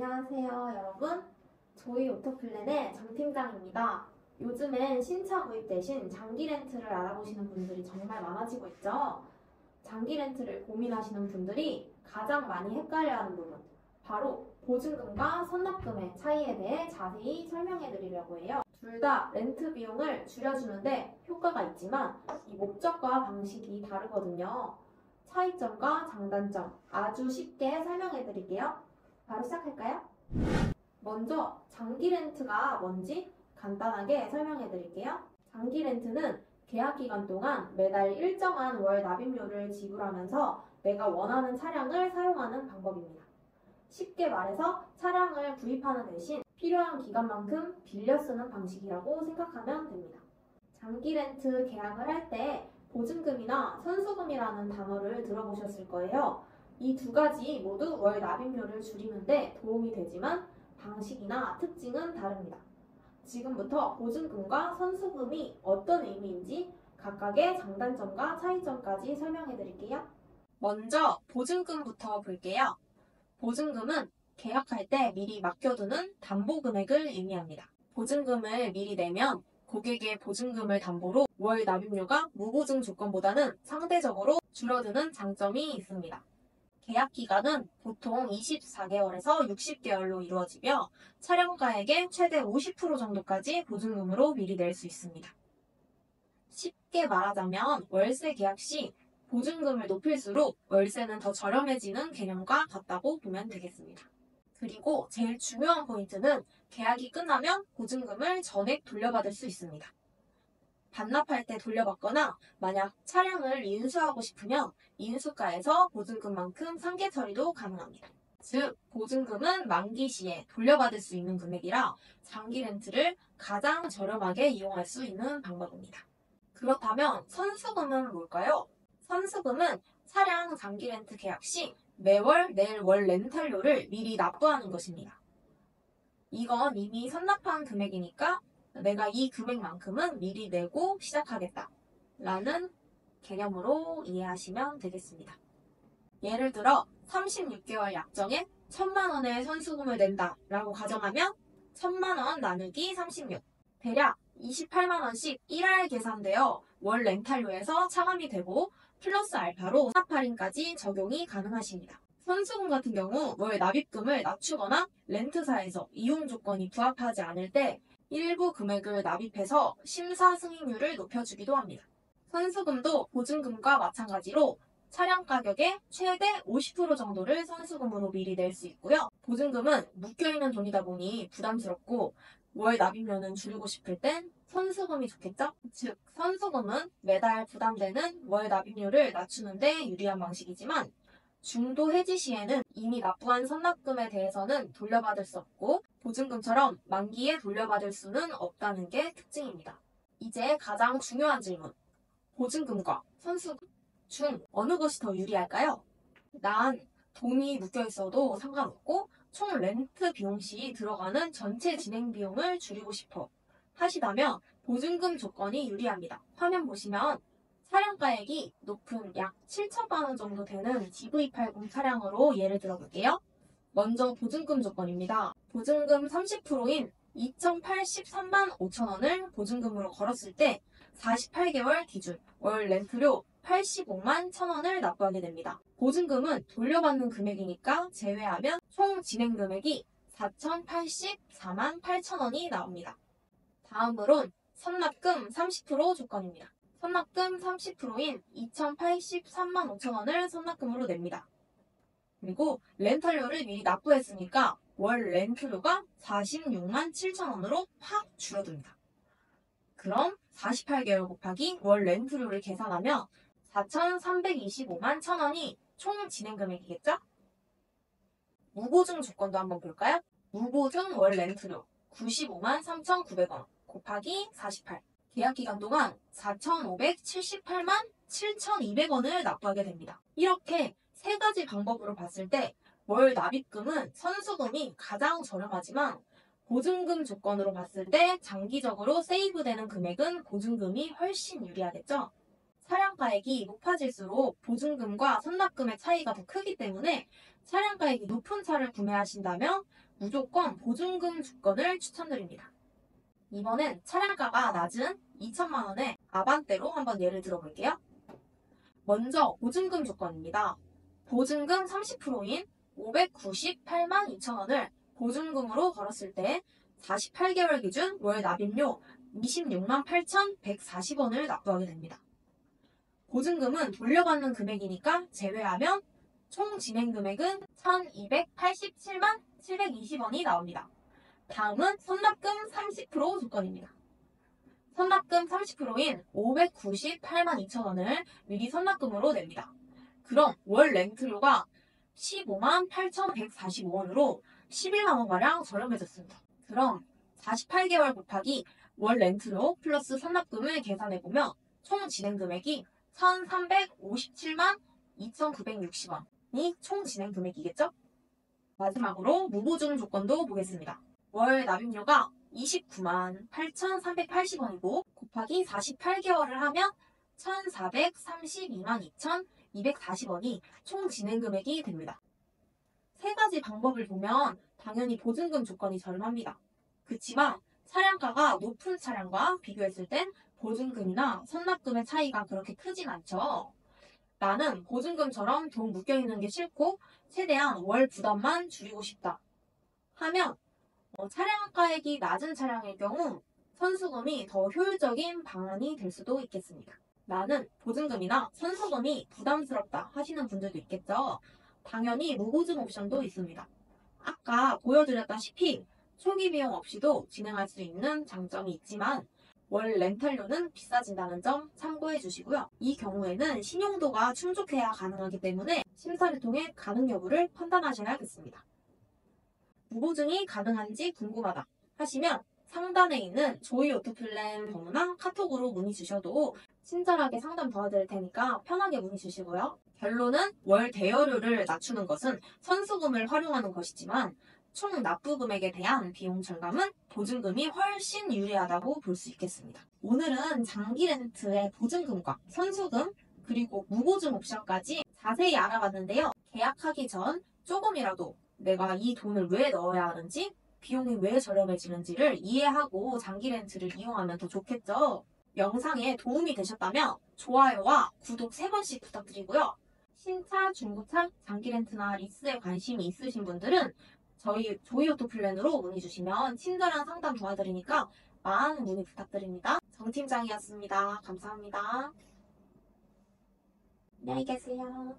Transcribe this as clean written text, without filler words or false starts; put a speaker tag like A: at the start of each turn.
A: 안녕하세요, 여러분. 조이 오토플랜의 정 팀장입니다. 요즘엔 신차 구입 대신 장기 렌트를 알아보시는 분들이 정말 많아지고 있죠. 장기 렌트를 고민하시는 분들이 가장 많이 헷갈려하는 부분, 바로 보증금과 선납금의 차이에 대해 자세히 설명해 드리려고 해요. 둘 다 렌트 비용을 줄여주는데 효과가 있지만 이 목적과 방식이 다르거든요. 차이점과 장단점 아주 쉽게 설명해 드릴게요. 바로 시작할까요? 먼저 장기 렌트가 뭔지 간단하게 설명해 드릴게요. 장기 렌트는 계약 기간 동안 매달 일정한 월 납입료를 지불하면서 내가 원하는 차량을 사용하는 방법입니다. 쉽게 말해서 차량을 구입하는 대신 필요한 기간만큼 빌려 쓰는 방식이라고 생각하면 됩니다. 장기 렌트 계약을 할 때 보증금이나 선수금이라는 단어를 들어보셨을 거예요. 이 두 가지 모두 월 납입료를 줄이는데 도움이 되지만 방식이나 특징은 다릅니다. 지금부터 보증금과 선수금이 어떤 의미인지 각각의 장단점과 차이점까지 설명해 드릴게요. 먼저 보증금부터 볼게요. 보증금은 계약할 때 미리 맡겨두는 담보 금액을 의미합니다. 보증금을 미리 내면 고객의 보증금을 담보로 월 납입료가 무보증 조건보다는 상대적으로 줄어드는 장점이 있습니다. 계약 기간은 보통 24개월에서 60개월로 이루어지며 차량가액의 최대 50% 정도까지 보증금으로 미리 낼 수 있습니다. 쉽게 말하자면 월세 계약 시 보증금을 높일수록 월세는 더 저렴해지는 개념과 같다고 보면 되겠습니다. 그리고 제일 중요한 포인트는 계약이 끝나면 보증금을 전액 돌려받을 수 있습니다. 반납할 때 돌려받거나 만약 차량을 인수하고 싶으면 인수가에서 보증금만큼 상계 처리도 가능합니다. 즉, 보증금은 만기 시에 돌려받을 수 있는 금액이라 장기 렌트를 가장 저렴하게 이용할 수 있는 방법입니다. 그렇다면 선수금은 뭘까요? 선수금은 차량 장기 렌트 계약 시 매월 낼 월 렌탈료를 미리 납부하는 것입니다. 이건 이미 선납한 금액이니까 내가 이 금액만큼은 미리 내고 시작하겠다 라는 개념으로 이해하시면 되겠습니다. 예를 들어 36개월 약정에 1,000만 원의 선수금을 낸다 라고 가정하면 1,000만 원 나누기 36 대략 28만 원씩 1할 계산되어 월 렌탈료에서 차감이 되고 플러스 알파로 수납 할인까지 적용이 가능하십니다. 선수금 같은 경우 월 납입금을 낮추거나 렌트사에서 이용 조건이 부합하지 않을 때 일부 금액을 납입해서 심사 승인율을 높여주기도 합니다. 선수금도 보증금과 마찬가지로 차량 가격의 최대 50% 정도를 선수금으로 미리 낼 수 있고요. 보증금은 묶여있는 돈이다 보니 부담스럽고 월 납입료는 줄이고 싶을 땐 선수금이 좋겠죠? 즉, 선수금은 매달 부담되는 월 납입료를 낮추는 데 유리한 방식이지만 중도 해지 시에는 이미 납부한 선납금에 대해서는 돌려받을 수 없고 보증금처럼 만기에 돌려받을 수는 없다는 게 특징입니다. 이제 가장 중요한 질문. 보증금과 선수금 중 어느 것이 더 유리할까요? 난 돈이 묶여 있어도 상관없고 총 렌트 비용 시 들어가는 전체 진행 비용을 줄이고 싶어 하시다면 보증금 조건이 유리합니다. 화면 보시면 차량가액이 높은 약 7천만 원 정도 되는 GV80 차량으로 예를 들어볼게요. 먼저 보증금 조건입니다. 보증금 30%인 2,083만 5천 원을 보증금으로 걸었을 때 48개월 기준 월 렌트료 85만 1천 원을 납부하게 됩니다. 보증금은 돌려받는 금액이니까 제외하면 총 진행 금액이 4,084만 8천 원이 나옵니다. 다음으론 선납금 30% 조건입니다. 선납금 30%인 2,083만 5천 원을 선납금으로 냅니다. 그리고 렌탈료를 미리 납부했으니까 월 렌트료가 46만 7천 원으로 확 줄어듭니다. 그럼 48개월 곱하기 월 렌트료를 계산하면 4,325만 1천 원이 총 진행 금액이겠죠? 무보증 조건도 한번 볼까요? 무보증 월 렌트료 95만 3,900원 곱하기 48 계약 기간 동안 4,578만 7,200원을 납부하게 됩니다. 이렇게 세 가지 방법으로 봤을 때 월 납입금은 선수금이 가장 저렴하지만 보증금 조건으로 봤을 때 장기적으로 세이브되는 금액은 보증금이 훨씬 유리하겠죠? 차량가액이 높아질수록 보증금과 선납금의 차이가 더 크기 때문에 차량가액이 높은 차를 구매하신다면 무조건 보증금 조건을 추천드립니다. 이번엔 차량가가 낮은 2천만 원의 아반떼로 한번 예를 들어볼게요. 먼저 보증금 조건입니다. 보증금 30%인 598만 2천 원을 보증금으로 걸었을 때 48개월 기준 월 납입료 26만 8,140원을 납부하게 됩니다. 보증금은 돌려받는 금액이니까 제외하면 총 진행 금액은 1,287만 720원이 나옵니다. 다음은 선납금 30% 조건입니다. 선납금 30%인 598만 2천 원을 미리 선납금으로 냅니다. 그럼 월 렌트료가 15만 8,145원으로 11만 원가량 저렴해졌습니다. 그럼 48개월 곱하기 월 렌트료 플러스 선납금을 계산해보면 총 진행 금액이 1,357만 2,960원이 총 진행 금액이겠죠? 마지막으로 무보증 조건도 보겠습니다. 월 납입료가 29만 8,380원이고 곱하기 48개월을 하면 1,432만 2,240원이 총 진행 금액이 됩니다. 세 가지 방법을 보면 당연히 보증금 조건이 저렴합니다. 그치만 차량가가 높은 차량과 비교했을 땐 보증금이나 선납금의 차이가 그렇게 크진 않죠. 나는 보증금처럼 돈 묶여있는 게 싫고 최대한 월 부담만 줄이고 싶다 하면 차량가액이 낮은 차량일 경우 선수금이 더 효율적인 방안이 될 수도 있겠습니다. 나는 보증금이나 선수금이 부담스럽다 하시는 분들도 있겠죠. 당연히 무보증 옵션도 있습니다. 아까 보여드렸다시피 초기 비용 없이도 진행할 수 있는 장점이 있지만 월 렌탈료는 비싸진다는 점 참고해 주시고요. 이 경우에는 신용도가 충족해야 가능하기 때문에 심사를 통해 가능 여부를 판단하셔야겠습니다. 무보증이 가능한지 궁금하다 하시면 상단에 있는 조이 오토플랜 번호나 카톡으로 문의 주셔도 친절하게 상담 도와드릴 테니까 편하게 문의 주시고요. 결론은 월 대여료를 낮추는 것은 선수금을 활용하는 것이지만 총 납부 금액에 대한 비용 절감은 보증금이 훨씬 유리하다고 볼 수 있겠습니다. 오늘은 장기 렌트의 보증금과 선수금 그리고 무보증 옵션까지 자세히 알아봤는데요. 계약하기 전 조금이라도 내가 이 돈을 왜 넣어야 하는지 비용이 왜 저렴해지는지를 이해하고 장기 렌트를 이용하면 더 좋겠죠. 영상에 도움이 되셨다면 좋아요와 구독 3번씩 부탁드리고요. 신차, 중고차, 장기 렌트나 리스에 관심이 있으신 분들은 저희 조이오토 플랜으로 문의 주시면 친절한 상담 도와드리니까 많은 문의 부탁드립니다. 정 팀장이었습니다. 감사합니다. 안녕히 계세요.